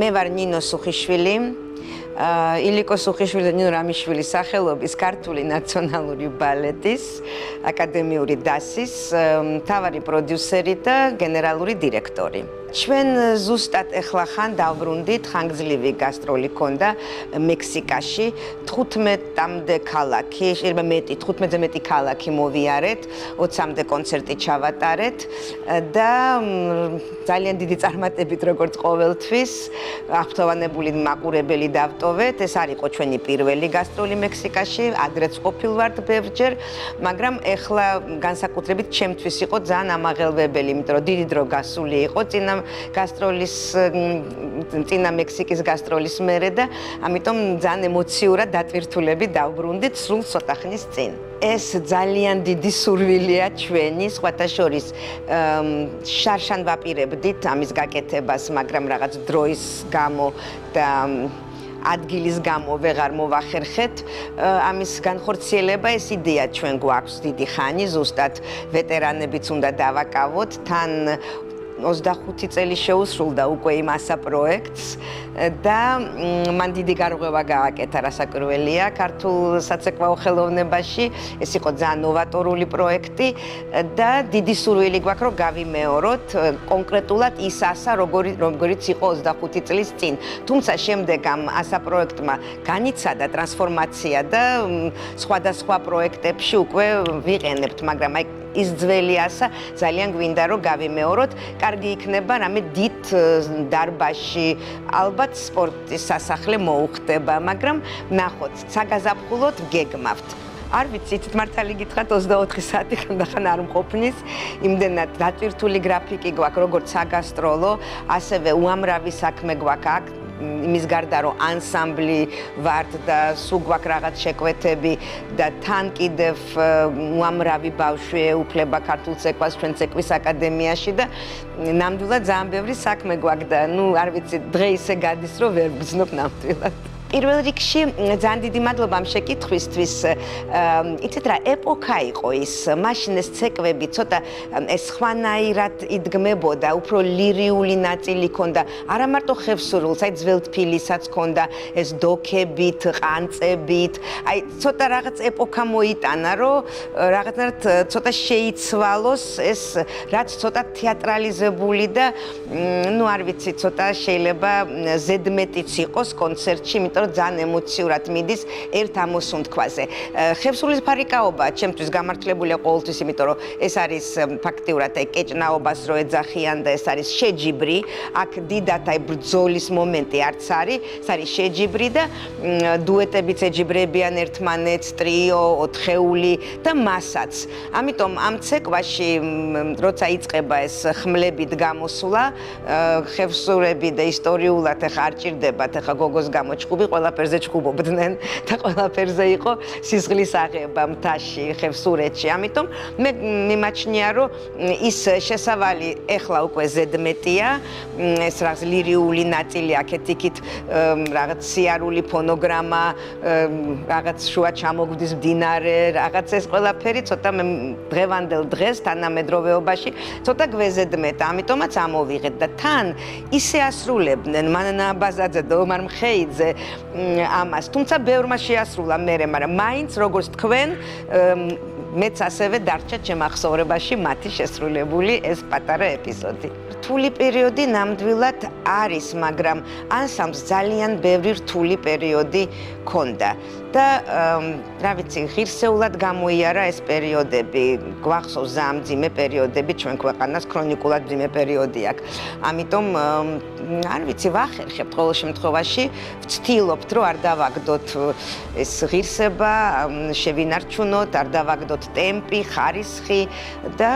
მე ვარ ნინო სუხიშვილი, ილიკო სუხიშვილი და ნინო რამიშვილის სახელობის ქართული ნაციონალური ბალეტის აკადემიური დასის მთავარი პროდიუსერი და გენერალური დირექტორი. ჩვენ ზუსტად ეხლახან დავბრუნდით, ხანგრძლივი გასტროლი ჰქონდა მექსიკაში, 15-მდე ქალაქი, შეიძლება მეტი, 15-ზე მეტი ქალაქი მოვიარეთ, 20-მდე კონცერტი ჩავატარეთ და ძალიან დიდი წარმატებით როგორც ყოველთვის აღფრთოვანებული მაყურებელი დავტოვეთ. ეს არ იყო ჩვენი პირველი გასტროლი მექსიკაში, ადრეც ყოფილვართ ბევრჯერ, მაგრამ ეხლა განსაკუთრებით ჩემთვის იყო ძალიან ამაღელვებელი, იმიტომ რომ დიდი დრო გასული იყო წინა მექსიკის გასტროლის მერე და ამიტომ ძალიან ემოციურად დატვირთულები დავბრუნდით სრულ ცოტა ხნის წინ. ეს ძალიან დიდი სურვილია ჩვენი, სხვათა შორის შარშან ვაპირებდით ამის გაკეთებას, მაგრამ რაღაც დროის გამო და ადგილის გამო ვეღარ მოვახერხეთ ამის განხორციელება. ეს იდეა ჩვენ გვაქვს დიდი ხანი, ზუსტად ვეტერანებიც უნდა დავაკავოთ, თან 25 წელი შეუსრულდა უკვე იმ ASA პროექტს და მან დიდი გარღვევა გააკეთა, რასაკვირველია, ქართულ საცეკვაო ხელოვნებაში. ეს იყო ძალიან ნოვატორული პროექტი და დიდი სურვილი გვაქვს, რომ გავიმეოროთ კონკრეტულად ის ASA, როგორიც იყო 25 წლის წინ. თუმცა შემდეგ ამ ASA პროექტმა განიცადა ტრანსფორმაცია და სხვადასხვა პროექტებში უკვე ვიყენებთ, მაგრამ აი ის ძველი ASA ძალიან გვინდა რომ გავიმეოროთ. კარგი იქნება რამე დიდ დარბაზში, ალბათ სპორტის სასახლე მოუხდება, მაგრამ ნახოთ, საგაზაფხულოდ გეგმავთ. არ ვიცი, მართალი გითხრათ 24 საათი ხანდახან არ მყოფნის, იმდენად დატვირთული გრაფიკი გვაქვს, როგორც საგასტროლო, ასევე უამრავი საქმე გვაქვს აქ. იმის გარდა რომ ანსამბლი ვართ და სულ გვაქვს რაღაც შეკვეთები და თან კიდევ უამრავი ბავშვი ეუფლება ქართულ ცეკვას ჩვენ ცეკვის აკადემიაში და ნამდვილად ძალიან ბევრი საქმე გვაქვს და არ ვიცი, დღე ისე გადის რომ ვერ ვგრძნობ ნამდვილად. პირველ რიგში ძალიან დიდი მადლობა ამ შეკითხვისთვის. იცით რა, ეპოქა იყო ის, მაშინ ეს ცეკვები ცოტა ეს ხვანაირად იდგმებოდა, უფრო ლირიული ნაწილი ჰქონდა, არა მარტო ხევსურულს, აი ძველთბილისაც ჰქონდა, ეს დოქებით, ყანწებით, აი ცოტა რაღაც ეპოქა მოიტანა, რომ რაღაცნაირად ცოტა შეიცვალოს ეს, რაც ცოტა თეატრალიზებული და არ ვიცი, ცოტა შეიძლება ზედმეტიც იყოს კონცერტში, იმიტომ ძალიან ემოციურად მიდის ერთ ამოსუნთქვაზე. ხევსურის ფარიკაობა ჩემთვის გამართლებულია ყოველთვის, იმიტომ რომ ეს არის ფაქტიურად აი კეჭნაობას რო ეძახიან და ეს არის შეჯიბრი, აქ დიდად აი ბრძოლის მომენტი არც არის, ეს არის შეჯიბრი და დუეტებიც ეჯიბრებიან ერთმანეთს, ტრიო, ოთხეული და მასაც. ამიტომ ამ ცეკვაში როცა იწყება ეს ხმლებით გამოსვლა, ხევსურები და ისტორიულად ახლა არ ჭირდებათ, ახლა გოგოს გამო ჭუბი ყველაფერზე ჭუბობდნენ და ყველაფერზე იყო სიზღლის აღება მთაში, ხევსურეთში. ამიტომ მე მიმაჩნია, რომ ის შესავალი ეხლა უკვე ზედმეტია, ეს რაღაც ლირიული ნაწილი აქეთ-იქით რაღაც სიარული ფონოგრამა, რაღაც შუა ჩამოგვდის მდინარე, რაღაც ეს ყველაფერი ცოტა მე დღევანდელ დღეს თანამედროვეობაში ცოტა გვეზედმეტა, ამიტომაც ამოვიღეთ და თან ისე ასრულებდნენ მანანა აბაზაძე და ომარ მხეიძე ამას, თუმცა ბევრმა შეასრულა მერე, მაგრამ მაინც როგორც თქვენ მეც ასევე დარჩა ჩემ ახსოვრებაში მათი შესრულებული ეს პატარა ეპიზოდი. რთული პერიოდი ნამდვილად არის, მაგრამ ანსამბლს ძალიან ბევრი რთული პერიოდი ჰქონდა და რა ვიცი, ღირსეულად გამოიარა ეს პერიოდები. გვახსოვს ძალიან მძიმე პერიოდები ჩვენ ქვეყანას, ქრონიკულად მძიმე პერიოდი აქვს. ამიტომ არ ვიცი, ვახერხებთ ყოველ შემთხვევაში, ვცდილობთ რომ არ დავაგდოთ ეს ღირსება, შევინარჩუნოთ, არ დავაგდოთ ტემპი, ხარისხი და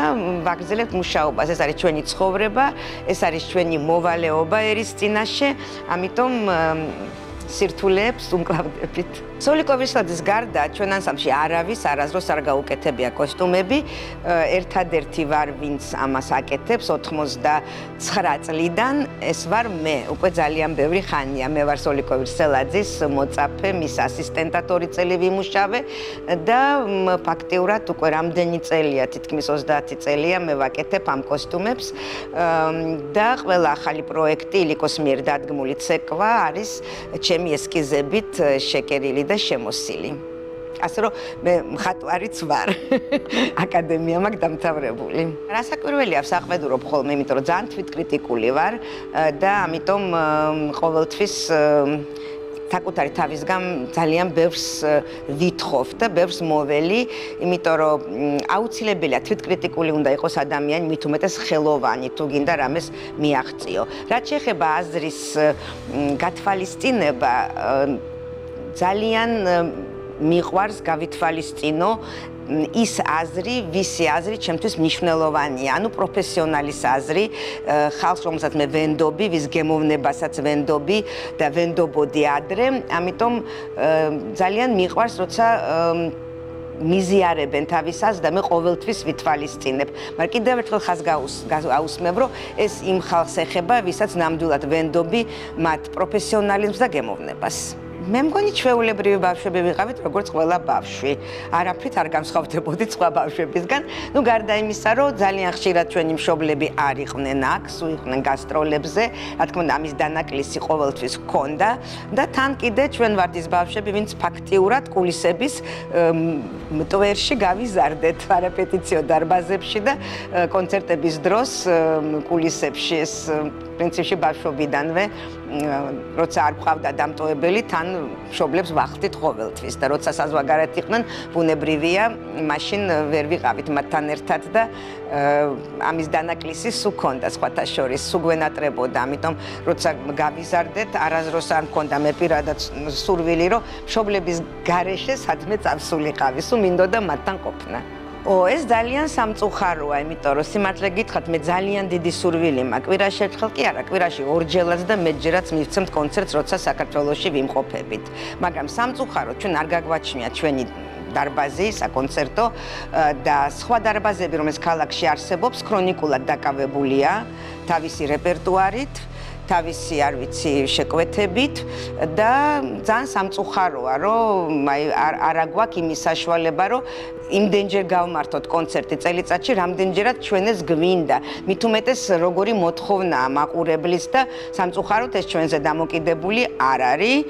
ვაგრძელებთ მუშაობას. ეს არის ჩვენი ცხოვრება, ეს არის ჩვენი მოვალეობა ერის წინაშე, ამიტომ სირთულეებს უმკლავდებით. სოლიკოვის გარდა ჩვენ ანსამბლში არავის არასდროს არ გაუკეთებია კოსტუმები. ერთადერთი ვარ, ვინც ამას აკეთებს 89 წლიდან. ეს ვარ მე, უკვე ძალიან ბევრი ხანია. მე ვარ სოლიკოვის სელაძის მოწაფე, მის ასისტენტად 2 წელი ვიმუშავე და ფაქტიურად უკვე რამდენი წელია, თითქმის 30 წელია მე ვაკეთებ ამ კოსტუმებს და ყველა ახალი პროექტი ილიკოს მიერ დადგმული ცეკვა არის ჩემი ესკიზებით შეკერილი და შემოსილი. ასე რომ მე მხატვარიც ვარ. აკადემია მაქვს დამთავრებული. რასაკვირველია საყვედურობ ხოლმე, იმიტომ რომ ძალიან თვითკრიტიკული ვარ და ამიტომ ყოველთვის საკუთარი თავისგან ძალიან ბევრს ვითხოვ და ბევრს მოველი, იმიტომ რომ აუცილებელია თვითკრიტიკული უნდა იყოს ადამიანი, მით უმეტეს ხელოვანი, თუ გინდა რამეს მიაღწიო. რაც შეეხება აზრის გათვალისწინება, ძალიან მიყვარს გავითვალისწინო ის აზრი, ვისი აზრი ჩემთვის მნიშვნელოვანია, ანუ პროფესიონალის აზრი, ხალხს რომელსაც მე ვენდობი, ვის გემოვნებასაც ვენდობი და ვენდობოდი ადრე, ამიტომ ძალიან მიყვარს, როცა მიზიარებენ თავის აზრს და მე ყოველთვის ვითვალისწინებ. მაგრამ კიდევ ერთხელ ხაზს გაუსმებ, რომ ეს იმ ხალხს ეხება, ვისაც ნამდვილად ვენდობი მათ პროფესიონალიზმს და გემოვნებას. მე მგონი ჩვეულებრივი ბავშვები ვიყავით, როგორც ყველა ბავშვი. არაფრით არ განსხვავდებოდით სხვა ბავშვებისგან. ნუ გარდა იმისა, რომ ძალიან ხშირად ჩვენი მშობლები არ იყვნენ აქ, სულ იყვნენ გასტროლებზე, რა თქმა უნდა, ამის დანაკლისი ყოველთვის ჰქონდა და თან კიდე ჩვენ ვართ ის ბავშვები, ვინც ფაქტიურად კულისების მტვერში გავიზარდეთ არაპეტიციო დარბაზებში და კონცერტების დროს კულისებში ეს პრინციპში ბავშვობიდანვე როცა არ გვყავდა დამტოვებელი, თან მშობლებს ვახდით ყოველთვის და როცა საზღვარგარეთ იყვნენ, ბუნებრივია, მაშინ ვერ ვიყავით მათთან ერთად და ამის დანაკლისი სულ ჰქონდა სხვათა შორის, სულ გვენატრებოდა, ამიტომ როცა გავიზარდეთ, არასდროს არ მქონდა მე პირადად სურვილი, რომ მშობლების გარეშე სადმე წავსულიყავი, სულ მინდოდა მათთან ყოფნა. ეს ძალიან სამწუხაროა, იმიტომ რომ სიმართლე გითხრათ, მე ძალიან დიდი სურვილი მაქვს. კვირაში ერთხელ კი არა, კვირაში ორჯერაც და მეტჯერაც მივცემთ კონცერტს, როცა საქართველოში ვიმყოფებით. მაგრამ სამწუხაროდ ჩვენ არ გაგვაჩნია ჩვენი დარბაზი, საკონცერტო და სხვა დარბაზები, რომელიც ქალაქში არსებობს, ქრონიკულად დაკავებულია თავისი რეპერტუარით, თავისი, არ ვიცი, შეკვეთებით და ძალიან სამწუხაროა, რომ არ აგვაქვს იმის საშუალება, რომ იმდენჯერ გავმართოთ კონცერტი წელიწადში, რამდენჯერაც ჩვენ ეს გვინდა. მით უმეტეს როგორი მოთხოვნაა მაყურებლის და სამწუხაროდ ეს ჩვენზე დამოკიდებული არ არის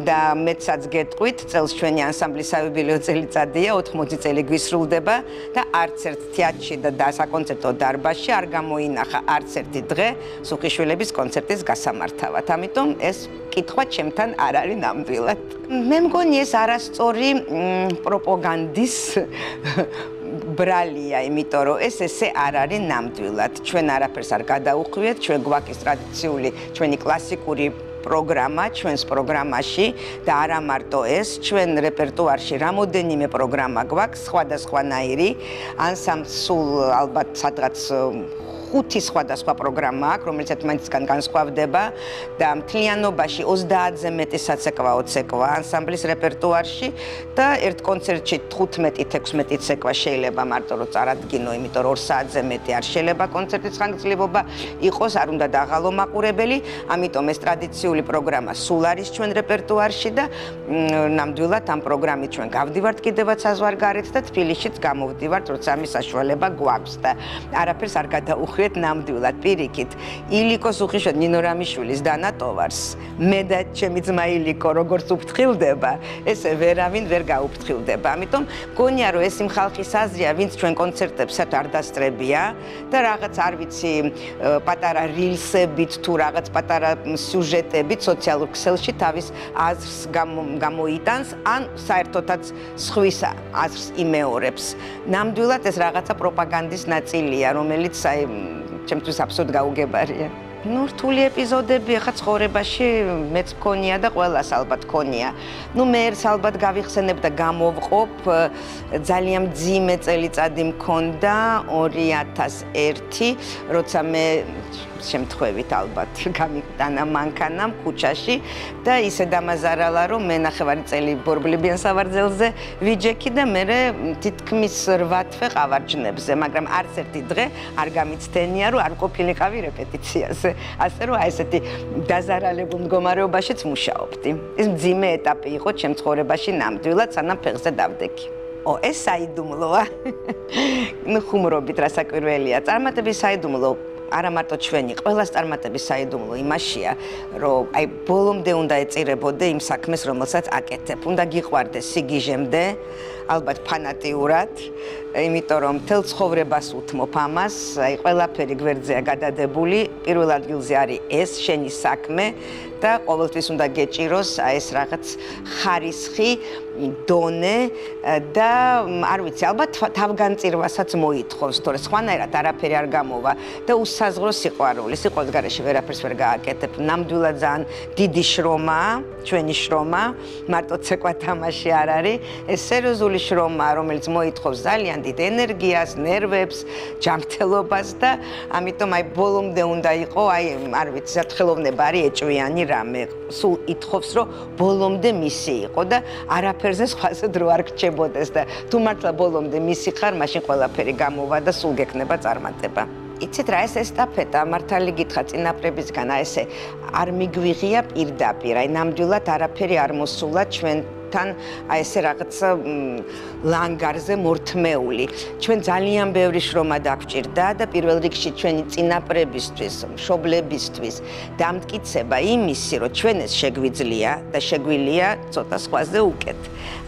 და მეცაც გეტყვით, წელს ჩვენი ანსამბლის საიუბილეო წელიწადია, 80 წელი გვისრულდება და არც ერთ თეატრში და საკონცერტო დარბაზში არ გამოინახა არც ერთი დღე სუხიშვილების კონცერტის გასამართავად. ამიტომ ეს კითხვა ჩემთან არ არის ნამდვილად. მე მგონი ეს არასწორი პროპაგანდის ბრალია, იმიტომ რომ ეს ესე არ არის ნამდვილად. ჩვენ არაფერს არ გადაუხვიეთ, ჩვენ გვაქვს ტრადიციული, ჩვენი კლასიკური პროგრამა ჩვენს პროგრამაში და არა მარტო ეს, ჩვენ რეპერტუარში რამოდენიმე პროგრამა გვაქვს, სხვადასხვანაირი, ანსამბლს სულ ალბათ სადღაც 5 სხვადასხვა პროგრამა აქვს, რომელიც ერთმანეთისგან განსხვავდება და მთლიანობაში 30-ზე მეტი საცეკვაო ცეკვა ანსამბლის რეპერტუარში და ერთ კონცერტში 15-16 ცეკვა შეიძლება მარტო რომ წარადგინო, იმიტომ რომ 2 საათზე მეტი არ შეიძლება კონცერტის ხანგრძლივობა იყოს, არ უნდა დაღალო მაყურებელი, ამიტომ ეს ტრადიციული პროგრამა სულ არის ჩვენ რეპერტუარში და ნამდვილად ამ პროგრამით ჩვენ გავდივართ კიდევაც საზღვარგარეთ და თბილისშიც გამოვდივართ, როცა ამის საშუალება გვაქვს და არაფერს არ გადაუხვიეთ ნამდვილად პირიქით. ილიკოს უხიშოდ ნინო რამიშვილის დანატოვარს, მე და ჩემი ძმა ილიკო როგორც უფრთხილდება, ესე ვერავინ ვერ გაუფრთხილდება. ამიტომ მგონია რომ ეს იმ ხალხის აზრია, ვინც ჩვენ კონცერტებსაც არ დასწრებია და რაღაც არ ვიცი, პატარა რილსებით თუ რაღაც პატარა სიუჟეტებით სოციალურ ქსელში თავის აზრს გამოიტანს, ან საერთოდაც სხვის აზრს იმეორებს. ნამდვილად ეს რაღაცა პროპაგანდის ნაწილია, რომელიც ჩემთვის აბსოლუტურად გაუგებარია. ნუ რთული ეპიზოდები ახლა ცხოვრებაში მეც მქონია და ყველას ალბათ მქონია. ნუ მე ერთს ალბათ გავიხსენებ და გამოვყობ, ძალიან მძიმე წელიწადი მქონდა 2001, როცა მე შემთხვევით ალბათ გამიტანა მანქანამ ქუჩაში და ისე დამაზარალა რომ მე ნახევარი წელი ბორბლებიან სავარძელზე ვიჯექი და მე თითქმის 8 თვე ყავარჯნებზე, მაგრამ არც ერთი დღე არ გამიცდენია რომ არ ყოფილიყავი რეპეტიციაზე. ასე რომ ესეთი დაზარალებულ მდგომარეობაშიც მუშაობდი. ეს მძიმე ეტაპი იყო ჩემ ცხოვრებაში ნამდვილად, სანამ ფეხზე დავდექი. ეს საიდუმლოა. ნუ ხუმრობით რა საკვირველია. წარმატების საიდუმლო არა მარტო ჩვენი, ყველას წარმატების საიდუმლო იმაშია, რომ აი ბოლომდე უნდა ეწირებოდე იმ საქმეს, რომელსაც აკეთებ. უნდა გიყვარდეს სიგიჟემდე, ალბათ ფანატიურად, იმიტომ რომ მთელ ცხოვრებას უთმობ ამას, აი ყველაფერი გვერდზეა გადადებული, პირველ ადგილზე არის ეს შენი საქმე და ყოველთვის უნდა გეჭიროს აი ეს რაღაც ხარისხი, დონე და არ ვიცი, ალბათ თავგანწირვასაც მოითხოვს, თორე სხვანაირად არაფერი არ გამოვა და უსაზღრო სიყვარული, სიყვარულის გარეშე ვერაფერს ვერ გააკეთებ. ნამდვილად ძალიან დიდი შრომაა, ჩვენი შრომა, მარტო ცეკვა თამაში არ არის, ეს სერიოზული შრომაა, რომელიც მოითხოვს ძალიან დიდ ენერგიას, ნერვებს, ჯანმრთელობას და ამიტომ აი ბოლომდე უნდა იყო, აი არ ვიცი, სათხელოვნება არის ეჭვიანი რამე. სულ ითხოვს, რომ ბოლომდე მისი იყო და არაფერზე სხვაზე დრო არ გრჩებოდეს და თუ მართლა ბოლომდე მისი ხარ, მაშინ ყველაფერი გამოვა და სულ გექნება წარმატება. იცით რა, ეს ესტაფეტა მართალი გითხრა წინაპრებისგან, აი ესე არ მიგვიღია პირდაპირ, აი ნამდვილად არაფერი არ მოსულა ჩვენთან, აი ესე რაღაცა ლანგარზე მორთმეული. ჩვენ ძალიან ბევრი შრომა დაგვჭირდა და პირველ რიგში ჩვენი წინაპრებისთვის, მშობლებისთვის დამტკიცება იმისი, რომ ჩვენ ეს შეგვიძლია და შეგვიძლია ცოტა სხვაზე უკეთ.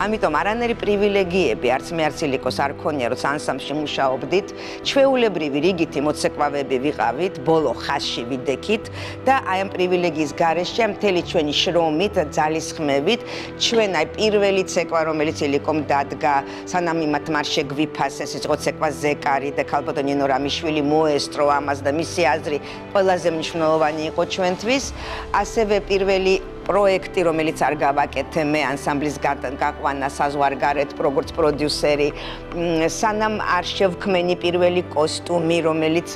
ამიტომ არანაირი პრივილეგიები არც მე არც ილიკოს არ ქონია, რომ ანსამბლში მუშაობდით, ჩვეულებრივი რიგითი მოცეკვავები ვიყავით, ბოლო ხაზში ვიდექით და აი ამ პრივილეგიის გარეშე მთელი ჩვენი შრომით, ძალისხმევით, ჩვენ აი პირველი ცეკვა, რომელიც ილიკომ დადგა, სანამ იმათ მარ შეგვიფასეს, ის იყო ცეკვა ზეკარი და ქალბატონი ნინო რამიშვილი მოესწრო ამას და მისი აზრი ყველაზე მნიშვნელოვანი იყო ჩვენთვის. ასევე პირველი პროექტი, რომელიც არ გავაკეთე მე ანსამბლის გაყვანა საზღვარგარეთ როგორც პროდიუსერი, სანამ არ შევქმენი პირველი კოსტუმი, რომელიც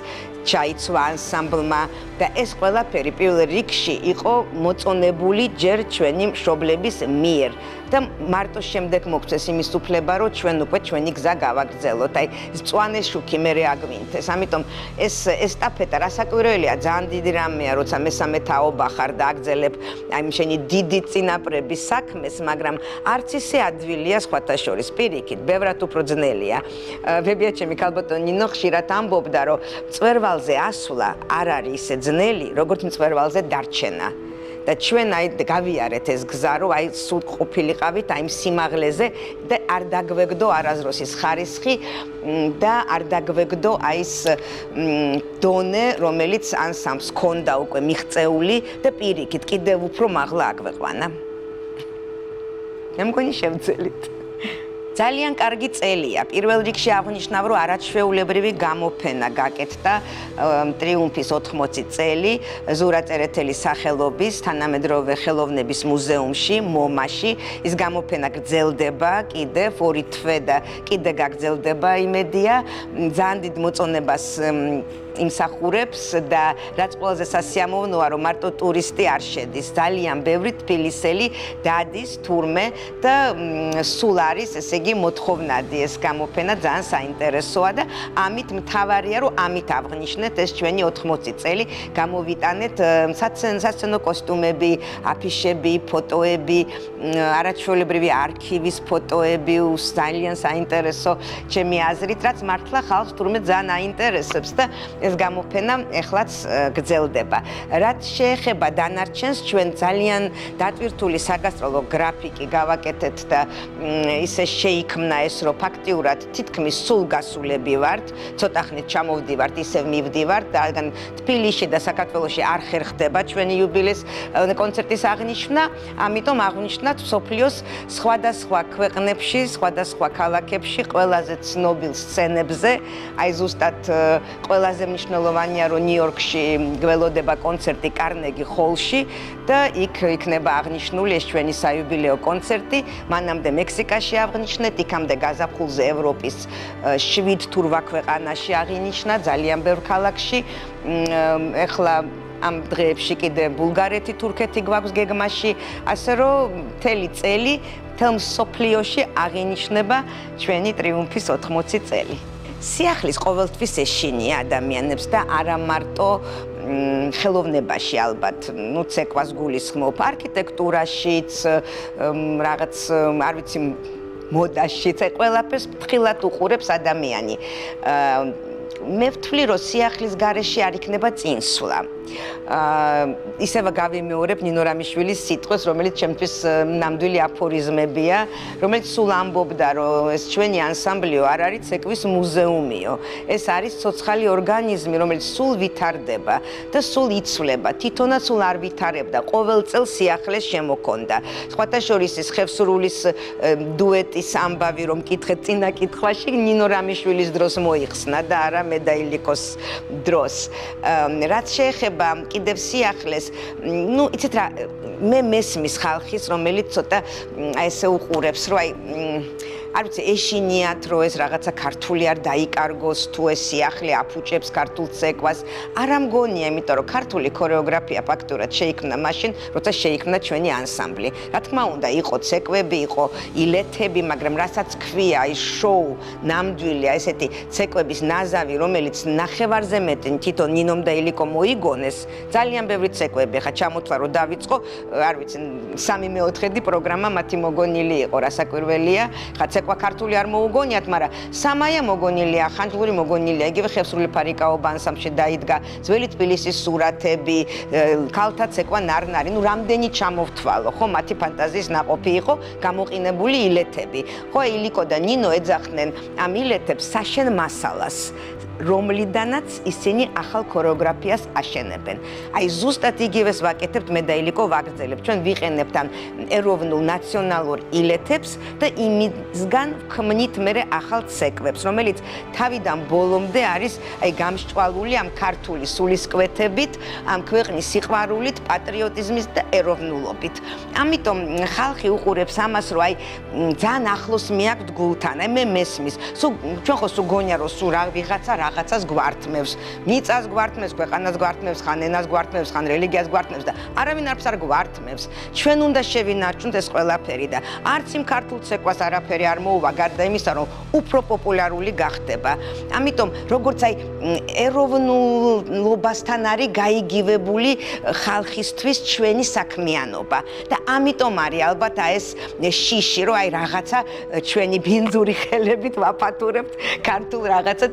ჩაიცვა ანსამბლმა და ეს ყველაფერი პირველ რიგში იყო მოწონებული ჯერ ჩვენი მშობლების მიერ და მარტო შემდეგ მოგწეს იმის უფლება, რომ ჩვენ უკვე ჩვენი გზა გავაგრძელოთ. აი მწვანე შუქი მე აგვინთეს. ამიტომ ეს ესტაფეტა რასაკვირველია, ძალიან დიდი რამეა, როცა მესამე თაობა ხარ და აგრძელებ აი შენი დიდი წინაპრების საქმეს, მაგრამ არც ისე ადვილია სხვათა შორის. პირიქით, ბევრად უფრო ძნელია. ვებიაჩემი ქალბატონი ნინო ხშირად ამბობდა, რომ მწვერვალზე ასვლა არ არის ისე ძნელი, როგორც მწვერვალზე დარჩენა. და ჩვენ აი გავიარეთ ეს გზა, რომ აი სულ ყოფილიყავით აი სიმაღლეზე და არ დაგვეგდო არაზროს ის ხარისხი და არ დაგვეგდო აი ეს დონე, რომელიც ანსამბლს ჰქონდა უკვე მიღწეული და პირიქით კიდევ უფრო მაღლა აგვეყვანა. მე მგონი შევძელით. ძალიან კარგი წელია. პირველ რიგში აღნიშნავ, რომ არაჩვეულებრივი გამოფენა გაკეთდა ტრიუმფის 80 წელი ზურა წერეთელის სახელობის თანამედროვე ხელოვნების მუზეუმში, მომაში. ის გამოფენა გრძელდება კიდევ 2 თვე და კიდე გაგრძელდება იმედია. ძალიან დიდ მოწონებას იმსახურებს და რაც ყველაზე სასიამოვნოა, რომ მარტო ტურისტი არ შედის, ძალიან ბევრი თბილისელი დადის თურმე და სულ არის, ესე იგი, მოთხოვნადი ეს გამოფენა, ძალიან საინტერესოა და ამით მთავარია, რომ ამით აღნიშნეთ ეს ჩვენი 80 წელი, გამოვიტანეთ სასცენო კოსტუმები, აფიშები, ფოტოები, არაჩვეულებრივი არქივის ფოტოები, ძალიან საინტერესო ჩემი აზრით, რაც მართლა ხალხს თურმე ძალიან აინტერესებს და ეს გამოფენა ეხლაც გრძელდება. რაც შეეხება დანარჩენს, ჩვენ ძალიან დატვირთული საგასტროლო გრაფიკი გავაკეთეთ და ისე შეიქმნა ეს, რომ ფაქტიურად თითქმის სულ გასულები ვართ, ცოტა ხნით ჩამოვდივართ, ისევ მივდივართ და რადგან თბილისში და საქართველოში არ ხერხდება ჩვენი იუბილეს კონცერტის აღნიშვნა, ამიტომ აღნიშნათ მსოფლიოს სხვადასხვა ქვეყნებში, სხვადასხვა ქალაქებში, ყველაზე ცნობილ სცენებზე, აი ზუსტად ყველაზე აღნიშნულოვანია, რომ ნიუ-იორკში გველოდება კონცერტი კარნეგი ჰოლში და იქ იქნება აღნიშნული ეს ჩვენი საიუბილეო კონცერტი. მანამდე მექსიკაში აღნიშნეთ, იქამდე გაზაფხულზე ევროპის 7 თუ 8 ქვეყანაში აღინიშნა, ძალიან ბევრ ქალაქში. ეხლა ამ დღეებში კიდე ბულგარეთი, თურქეთი გვაქვს გეგმაში, ასე რომ მთელი წელი მთელ მსოფლიოში აღინიშნება ჩვენი ტრიუმფის 80 წელი. სიახლის ყოველთვის ეშინია ადამიანებს და არა მარტო ხელოვნებაში ალბათ, ცეკვას გულისხმობ, არქიტექტურაშიც, რაღაც, არ ვიცი, მოდაშიც, ყველაფერს ფრთხილად უყურებს ადამიანი. მე ვთვლი, რომ სიახლის გარეშე არ იქნება წინსვლა. ისევ გავიმეორებ ნინო რამიშვილის სიტყვას, რომელიც ჩემთვის ნამდვილი აფორიზმებია, რომელიც სულ ამბობდა, რომ ეს ჩვენი ანსამბლიო არ არის ცეკვის მუზეუმიო. ეს არის ცოცხალი ორგანიზმი, რომელიც სულ ვითარდება და სულ იცვლება. თვითონაც სულ არ ვითარებდა, ყოველ წელს სიახლეს შემოქონდა. სხვათა შორის ის ხევსურულის დუეტის ამბავი, რომ კითხეთ წინა კითხვაში, ნინო რამიშვილის დროს მოიხსნა და არა მედაილიკოს დროს. რაც შეეხება კიდევ სიახლეს, იცით რა, მე მესმის ხალხის, რომელიც ცოტა ესე უყურებს, რომ არ ვიცი, ეშინიათ, რომ ეს რაღაცა ქართული არ დაიკარგოს, თუ ეს სიახლე აფუჭებს ქართულ ცეკვას. არა მგონია, იმიტომ რომ ქართული ქორეოგრაფია ფაქტურად შეიქმნა მაშინ, როცა შეიქმნა ჩვენი ანსამბლი. რა თქმა უნდა, იყო ცეკვები, იყო ილეთები, მაგრამ რასაც ქვია, ის შოუ, ნამდვილი, ესეთი ცეკვების ნაზავი, რომელიც ნახევარზე მეტი თვითონ ნინომ და ილიკომ მოიგონეს, ძალიან ბევრი ცეკვები, ხა ჩამოთვლა რომ დავიწყო, არ ვიცი, 3-4 პროგრამა მათი მოგონილი იყო, რასაკვირველია, ხა ცეკვა ქართული არ მოუგონიათ, მაგრამ სამაია მოგონილია, ხანჯლური მოგონილია, იგივე ხევსურული ფარიკაობა ანსამბლში დაიდგა, ძველი თბილისის სურათები, ქალთა ცეკვა ნარნარი, რამდენი ჩამოვთვალო, ხო, მათი ფანტაზიის ნაყოფი იყო გამოყინებული ილეთები. ხო, ილიკო და ნინო ეძახდნენ ამ ილეთებს საშენ მასალას, რომლიდანაც ისინი ახალ ქორეოგრაფიას აშენებენ. აი ზუსტად იგივეს ვაკეთებთ მე და ილიკო ვაგრძელებთ. ჩვენ ვიყენებთ ამ ეროვნულ ნაციონალურ ილეთებს და იმისგან ვქმნით მერე ახალ ცეკვებს, რომელიც თავიდან ბოლომდე არის აი გამსჭვალული ამ ქართული სულისკვეთებით, ამ ქვეყნის სიყვარულით, პატრიოტიზმით და ეროვნულობით. ამიტომ ხალხი უყურებს ამას, რომ აი ძალიან ახლოს მიაქვთ გულთან. აი მე მესმის. ჩვენ ხო სულ გონია რომ სულ რაღაცას გვართმევს, მიწას გვართმევს, ქვეყანას გვართმევს, ხან ენას გვართმევს, ხან რელიგიას გვართმევს და არავინ არც არ გვართმევს. ჩვენ უნდა შევინარჩუნოთ ეს ყველაფერი და არც იმ ქართულ ცეკვას არაფერი არ მოუვა, გარდა იმისა, რომ უფრო პოპულარული გახდება. ამიტომ როგორც აი ეროვნულობასთან არის გაიგივებული ხალხისთვის ჩვენი საქმიანობა და ამიტომ არის ალბათ ეს შიში, რომ აი რაღაცა ჩვენი ბინძური ხელებით ვაფათურებთ ქართულ რაღაცა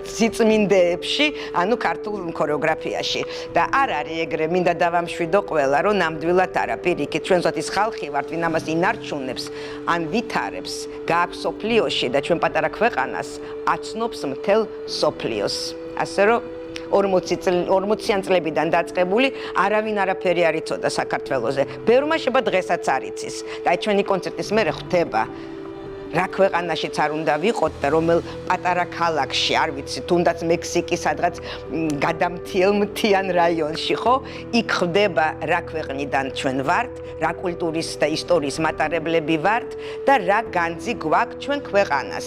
წმინდეებში, ანუ ქართულ ქორეოგრაფიაში. და არ არის ეგრე, მინდა დავამშვიდო ყველა, რომ ნამდვილად არა, პირიქით, ჩვენ ზოთის ხალხი ვართ, ვინ ამას ინარჩუნებს, ან ვითარებს, გააქვს სოფლიოში და ჩვენ პატარა ქვეყანას აცნობს მთელ სოფლიოს. ასე რომ 40-იან წლებიდან დაწყებული არავინ არაფერი არ იცოდა საქართველოზე. ბევრმა შეება დღესაც არ იცის. და აი ჩვენი კონცერტის მერე ხვდება რა ქვეყანაშიც არ უნდა ვიყოთ და რომელ პატარა ქალაქში, არ ვიცი, თუნდაც მექსიკის სადღაც გადამთიელ-მთიან რაიონში, ხო? იქ ხდება რა ქვეყნიდან ჩვენ ვართ, რა კულტურის და ისტორიის მატარებლები ვართ და რა განძი გვაქვს ჩვენ ქვეყანას.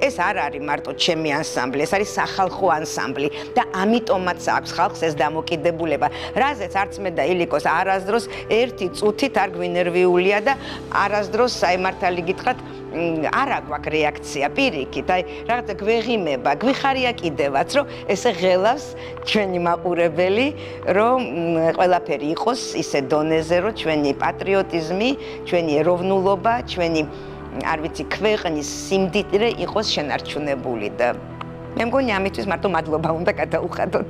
ეს არ არის მარტო ჩემი ანსამბლი, ეს არის სახალხო ანსამბლი და ამიტომაც აქვს ხალხს ეს დამოკიდებულება, რაზეც არც მე და ილიკოს არასდროს ერთი წუთით არ გვინერვიულია და არასდროს აი მართალი გითხრათ არა გვაქვს რეაქცია პირიქით, აი რაღაცა გვეღიმება, გვიხარია კიდევაც, რომ ესე ღელავს ჩვენი მაყურებელი, რომ ყველაფერი იყოს ისე დონეზე, რომ ჩვენი პატრიოტიზმი, ჩვენი ეროვნულობა, ჩვენი არ ვიცი, ქვეყნის სიმდიდრე იყოს შენარჩუნებული და მე მგონი ამისთვის მარტო მადლობა უნდა გადაუხადოთ.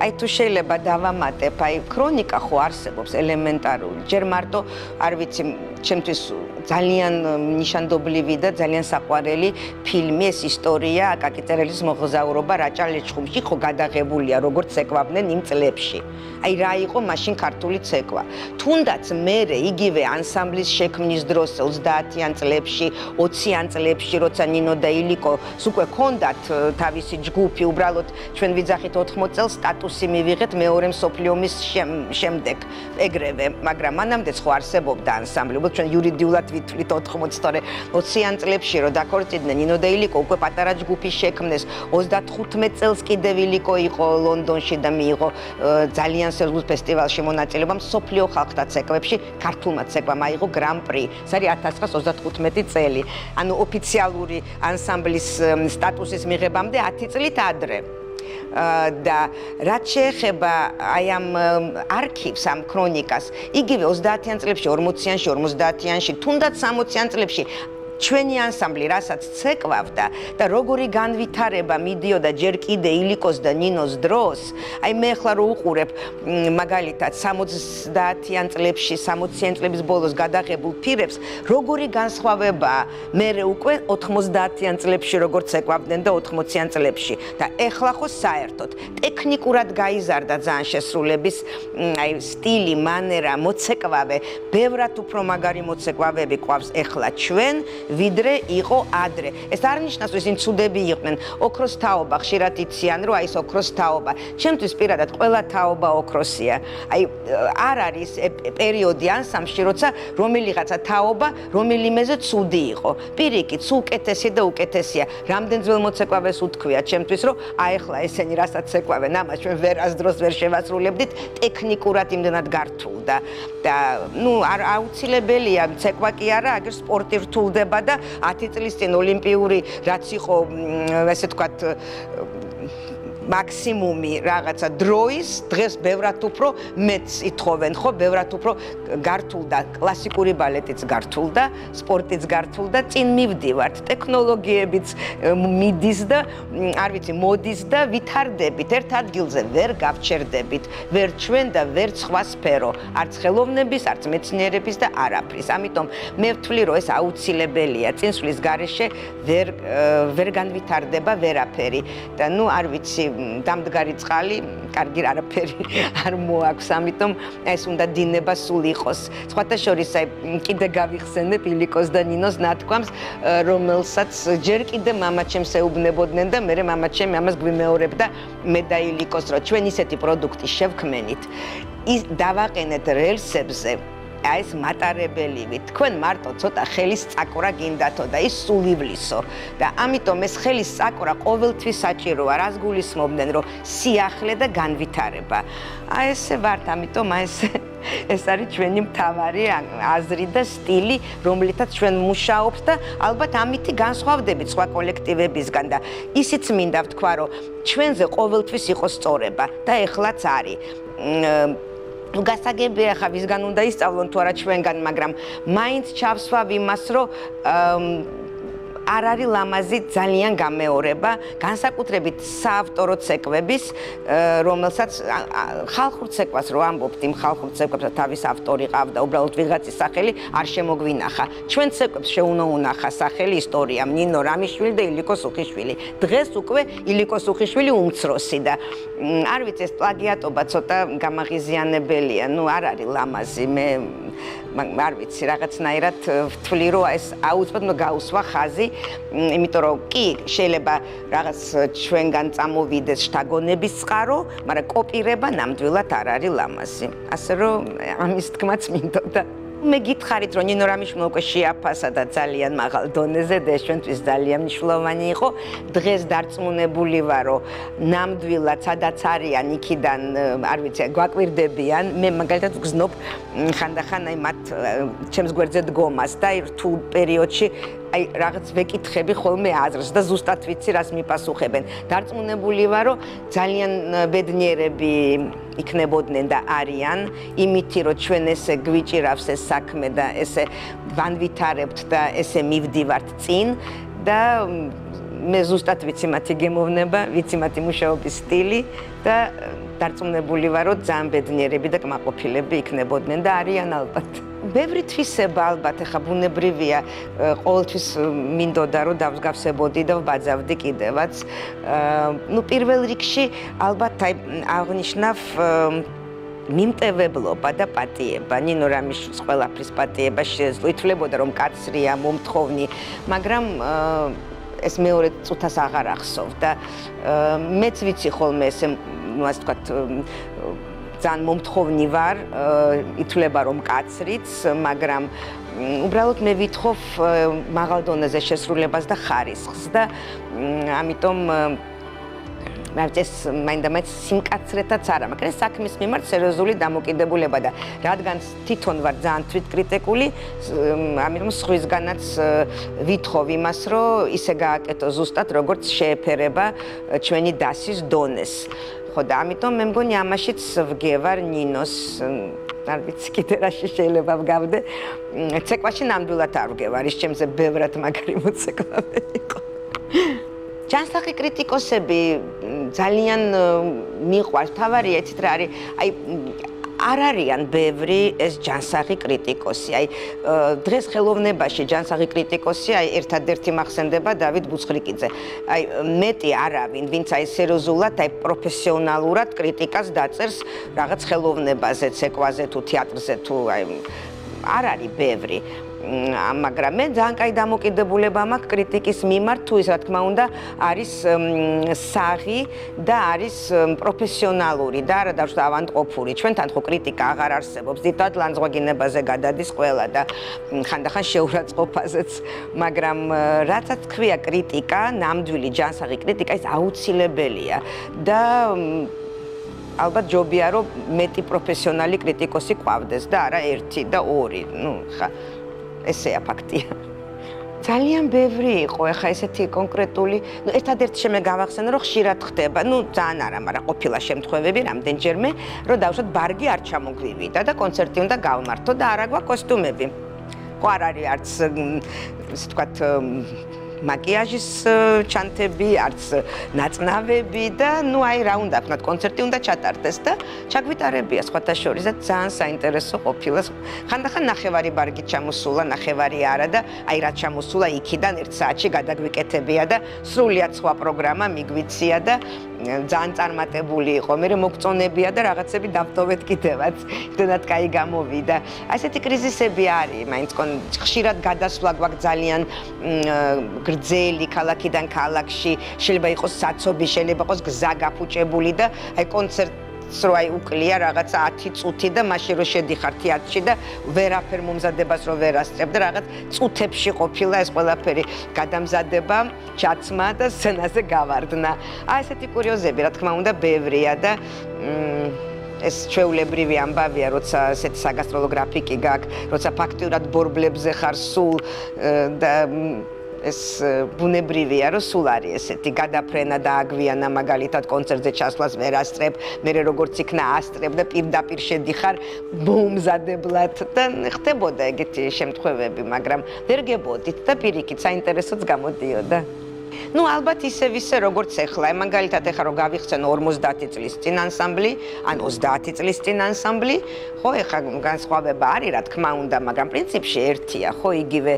აი თუ შეიძლება დავამატებ, აი ქრონიკა ხო არსებობს ელემენტარული. ჯერ მარტო არ ვიცი, ჩემთვის ძალიან ნიშანდობლივი და ძალიან საყვარელი ფილმი ეს ისტორია აკაკი წერელის მოგზაურობა რაჭა ლეჩხუმში ხო გადაღებულია როგორც ცეკვავდნენ იმ წლებში. აი რა იყო მაშინ ქართული ცეკვა. თუნდაც მერე იგივე ანსამბლის შექმნის დროს 30-იან წლებში, 20-იან წლებში, როცა ნინო და ილიკოს უკვე ჰქონდათ თავისი ჯგუფი, უბრალოდ ჩვენ ვიძახით 80 წელს სტატუსი მივიღეთ მეორე მსოფლიო ომის შემდეგ ეგრევე, მაგრამ მანამდე ხო არსებობდა ანსამბლი. უბრალოდ ჩვენ იურიდიულად ვიტვლით 80, თორე 20-იან წლებში რო დაქორწინდნენ ნინო და ილიკო უკვე პატარა ჯგუფი შექმნეს. 35 წელს კიდევ ილიკო იყო ლონდონში და მიიღო ძალიან სერიოზულ ფესტივალში მონაწილეობა მსოფლიო ხალხთა ცეკვებში, ქართულმა ცეკვამ აიღო გრან-პრი. ეს არის 1935 წელი. ანუ ოფიციალური ანსამბლის სტატუსის მიღებამდე 10 წლით ადრე. და რაც შეეხება აი ამ არქივს, ამ ქრონიკას, იგივე 30-იან წლებში, 40-იანში, 50-იანში, თუნდაც 60-იან წლებში ჩვენი ანსამბლი რასაც ცეკვავდა და როგორი განვითარება მიდიოდა ჯერ კიდე ილიკოს და ნინოს დროს, აი მე ახლა რო უყურებ მაგალითად 70-იან წლებში, 60-იან წლების ბოლოს გადაღებულ ფილმებს, როგორი განსხვავებაა მერე უკვე 90-იან წლებში როგორ ცეკვავდნენ და 80-იან წლებში და ეხლა ხო საერთოდ ტექნიკურად გაიზარდა ძალიან შესრულების აი სტილი, მანერა, მოცეკვავე, ბევრად უფრო მაგარი მოცეკვავები ყავს ეხლა ჩვენ ვიდრე იყო ადრე. ეს არ ნიშნავს, რომ ისინი ცუდები იყვნენ. ოქროს თაობა ხშირად იციან, რომ აი ეს ოქროს თაობა. ჩემთვის პირადად ყველა თაობა ოქროსია. აი არ არის პერიოდი ანსამბლში, როცა რომელიღაცა თაობა რომელიმეზე ცუდი იყო. პირიქით, უკეთესი და უკეთესია. რამდენ ძველ მოცეკვავეს უთქვია ჩემთვის, რომ აი ახლა ესენი რასაც ცეკვავენ, ამას ჩვენ ვერასდროს ვერ შევასრულებდით, ტექნიკურად იმდენად გართულდა. და ნუ აუცილებელია ცეკვა კი არა, აგერ სპორტი რთულდება და 10 წლის წინ ოლიმპიური რაც იყო, ესე ვთქვათ, მაქსიმუმი რაღაცა დროის, დღეს ბევრად უფრო მეც ითხოვენ, ხო, ბევრად უფრო გართულდა, კლასიკური ბალეტიც გართულდა, სპორტიც გართულდა, წინ მივდივართ, ტექნოლოგიებიც მიდის და არ ვიცი, მოდის და ვითარდებით, ერთ ადგილზე ვერ გავჩერდებით, ვერ ჩვენ და ვერ სხვა სფერო, არც ხელოვნების, არც მეცნიერების და არაფრის. ამიტომ მე ვთვლი, რომ ეს აუცილებელია, წინსვლის გარეშე ვერ განვითარდება ვერაფერი და ნუ არ ვიცი დამდგარი წყალი, კარგი არაფერი არ მოაქვს, ამიტომ ეს უნდა დინება სულ იყოს. სხვათა შორის, აი კიდე გავიხსენებ ილიკოს და ნინოს ნათქვამს, რომელსაც ჯერ კიდე მამაჩემს ეუბნებოდნენ და მე მამაჩემი ამას გვიმეორებდა მე და ილიკოს, რომ ჩვენ ისეთი პროდუქტი შევქმენით, ის დავაყენეთ რელსებზე. აი ეს მატარებელივი, თქვენ მარტო ცოტა ხელის წაკვრა გინდათო და ის სულ ივლისო და ამიტომ ეს ხელის წაკვრა ყოველთვის საჭიროა, რას გულისხმობდნენ, რომ სიახლე და განვითარება. აი ესე ვართ, ამიტომ აი ეს არის ჩვენი მთავარი აზრი და სტილი, რომლითაც ჩვენ მუშაობთ და ალბათ ამითი განსხვავდებით სხვა კოლექტივებისგან და ისიც მინდა ვთქვა, რომ ჩვენზე ყოველთვის იყოს სწორება და ეხლაც არის. გასაგებია ხა ვისგან უნდა ისწავლონ თუ არა ჩვენგან, მაგრამ მაინც ჩავსვავ იმას, რომ არ არის ლამაზი ძალიან გამეორება, განსაკუთრებით საავტორო ცეკვების, რომელსაც ხალხურ ცეკვას რო ამბობთ, იმ ხალხურ ცეკვებსაც თავის ავტორი ყავდა, უბრალოდ ვიღაცის სახელი არ შემოგვინახა. ჩვენ ცეკვებს შეუნახა სახელი ისტორიამ, ნინო რამიშვილი და ილიკო სუხიშვილი. დღეს უკვე ილიკო სუხიშვილი უმცროსი და არ ვიცი, ეს პლაგიატობა ცოტა გამაღიზიანებელია, ნუ არ არის ლამაზი. მე არ ვიცი, რაღაცნაირად ვთვლი, რომ ეს აუცილებლად გაუსვა ხაზი, იმიტომ რომ კი შეიძლება რაღაც ჩვენგან წამოვიდეს შთაგონების წყარო, მაგრამ კოპირება ნამდვილად არ არის ლამაზი. ასე რომ ამის თქმაც მინდოდა. მე გითხარით, რომ ნინო რამიშვილმა უკვე შეაფასა და ძალიან მაღალ დონეზე და ეს ჩვენთვის ძალიან მნიშვნელოვანი იყო. დღეს დარწმუნებული ვარ, რომ ნამდვილად სადაც არიან, იქიდან არ ვიცი, გვაკვირდებიან. მე მაგალითად ვგზნობ ხანდახან აი მათ ჩემს გვერდზე დგომას და რთულ პერიოდში აი რაღაც ვეკითხები ხოლმე აზრს და ზუსტად ვიცი რას მიპასუხებენ. დარწმუნებული ვარ, რომ ძალიან ბედნიერები იქნებოდნენ და არიან, იმითი რომ ჩვენ ესე გვიჭირავს ეს საქმე და ესე ვანვითარებთ და ესე მივდივართ წინ და მე ზუსტად ვიცი მათი გემოვნება, ვიცი მათი მუშაობის სტილი და დარწმუნებული ვარ, რომ ძალიან ბედნიერები და კმაყოფილები იქნებოდნენ და არიან ალბათ. ბევრი თვისება ალბათ, ეხა ბუნებრივია, ყოველთვის მინდოდა რომ დავსგავსებოდი და ვბაძავდი კიდევაც. ნუ პირველ რიგში ალბათ აი აღნიშნავ მიმტევებლობა და პატიება. ნინო რამიშვილს ყველაფრის პატიება შეეძლო, ითვლებოდა რომ კაცრია, მომთხოვნი, მაგრამ ეს მეორე წუთას აღარ ახსოვ და მეც ვიცი ხოლმე ესე, ну ასე ვთქვათ, ძალიან მომთხოვნი ვარ, ითვლება რომ კაცრიც, მაგრამ უბრალოდ მე ვითხოვ მაღალ დონეზე შესრულებას და ხარისხს და ამიტომ ეს მაინდა-მაინც სიმკაცრეთაც არა, მაგრამ საქმის მიმართ სერიოზული დამოკიდებულება და რადგან თვითონ ვარ ძალიან თვითკრიტიკული, ამიტომ სხვისგანაც ვითხოვ იმას, რომ ისე გააკეთო ზუსტად, როგორც შეეფერება ჩვენი დასის დონეს. ხო და ამიტომ მე მგონი ამაშიც ვგევარ ნინოს, არ ვიცი კიდე რაში შეიძლება ვგავდე, ცეკვაში ნამდვილად არ ვგევარ, ის ჩემზე ბევრად მაგარი მოცეკვავე იყო. ჯანსაღი კრიტიკოსები ძალიან მიყვარს, თავარია იცით რა არის, აი არ არიან ბევრი ეს ჯანსაღი კრიტიკოსი. აი დღეს ხელოვნებაში ჯანსაღი კრიტიკოსი, აი ერთადერთი მახსენდება დავით ბუცხრიკიძე. აი მეტი არავინ, ვინც აი სერიოზულად, აი პროფესიონალურად კრიტიკას დაწერს რაღაც ხელოვნებაზე, ცეკვაზე თუ თეატრზე თუ აი არ არის ბევრი. მაგრამ მე ძალიან კაი დამოკიდებულება მაქვს კრიტიკის მიმართ, თუ ის რა თქმა უნდა არის საღი და არის პროფესიონალური და არა დავშვა ავანტყოფური. ჩვენთან ხო კრიტიკა აღარ არსებობს, დიდად ლანძღვაგინებაზე გადადის ყველა და ხანდახან შეურაცხყოფაზეც, მაგრამ რაცაც ქვია კრიტიკა, ნამდვილი ჯანსაღი კრიტიკა, ის აუცილებელია და ალბათ ჯობია რომ მეტი პროფესიონალი კრიტიკოსი ყავდეს და არა ერთი და ორი. ნუ ხა ესეა ფაქტია. ძალიან ბევრი იყო, ეხა ესეთი კონკრეტული, ნუ ერთადერთი შემე გავახსენე, რომ ხშირად ხდება, ნუ ძალიან არა, მაგრამ ყოფილა შემთხვევები რამდენჯერმე, რომ დავუშვათ ბარგი არ ჩამოგვივიდა და კონცერტი უნდა გავმართო და არა გვაქვს კოსტუმები. ხო არ არის არც ისე ვთქვათ მაკიაჟის ჩანთები, არც ნაწნავები და ნუ აი რა უნდა ვქნათ, კონცერტი უნდა ჩატარდეს და ჩაგვიტარებია სხვათა შორის და ძალიან საინტერესო ყოფილა. ხანდახან ნახევარი ბარგით ჩამოსულა, ნახევარი არა და აი რა ჩამოსულა იქიდან 1 საათში გადაგვიკეთებია და სრულიად სხვა პროგრამა მიგვიცია და ძალიან წარმატებული იყო. მე მოგწონებია და რაღაცები დავტოვეთ კიდევაც. იმდენად კაი გამოვიდა. ასეთი კრიზისები არის, მაინც ხშირად გადასვლა გვაქვს ძალიან გრძელი ქალაქიდან ქალაქში, შეიძლება იყოს საცობი, შეიძლება იყოს გზა გაფუჭებული და აი კონცერტს რო აი უკლია რაღაცა 10 წუთი და მაშინ რო შედიხარ თეატრში და ვერაფერ მომზადებას რო ვერ ასწრებ და რაღაც წუთებში ყოფილა ეს ყველაფერი გადამზადება, ჩაცმა და სცენაზე გავარდნა. აი ესეთი კურიოზები რა თქმა უნდა ბევრია და ეს ჩვეულებრივი ამბავია, როცა ესეთი საგასტროლო გრაფიკი გაქვს, როცა ფაქტიურად ბორბლებზე ხარ სულ და ეს ბუნებრივია, რომ სულ არის ესეთი გადაფრენა და აგვიანა, მაგალითად კონცერტზე ჩასვლას ვერ ასწრებ, მე როგორც იქნა ასწრებ და პირდაპირ შედიხარ მომზადებლად და ხდებოდა ეგეთი შემთხვევები, მაგრამ ვერ გებოდით და პირიქით საინტერესოც გამოდიოდა. ნუ ალბათ ისე როგორც ეხლა, მაგალითად ეხლა რომ გავიხსენო 50 წლის წინ ანსამბლი, ან 30 წლის წინ ანსამბლი, ხო ეხლა განსხვავება არის რა თქმა უნდა, მაგრამ პრინციპში ერთია, ხო იგივე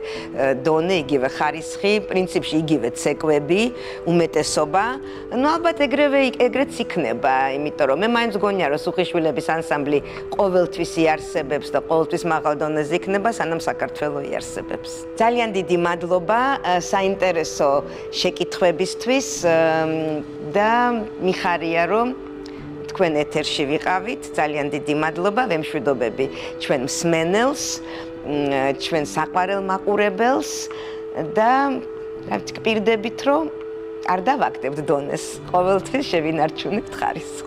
დონე, იგივე ხარისხი, პრინციპში იგივე ცეკვები, უმეტესობა. ნუ ალბათ ეგრეც იქნება, იმიტომ რომ მე მაინც გონია რომ სუხიშვილების ანსამბლი ყოველთვის იარსებებს და ყოველთვის მაღალ დონეზე იქნება, სანამ საქართველო იარსებებს. ძალიან დიდი მადლობა საინტერესო შეკითხვებისთვის და მიხარია რომ თქვენ ეთერში ვიყავით. ძალიან დიდი მადლობა, ვემშვიდობები ჩვენ მსმენელს, ჩვენ საყვარელ მაყურებელს და გპირდებით რომ არ დავაგდებთ დონეს. ყოველთვის შევინარჩუნებთ ხარისხს.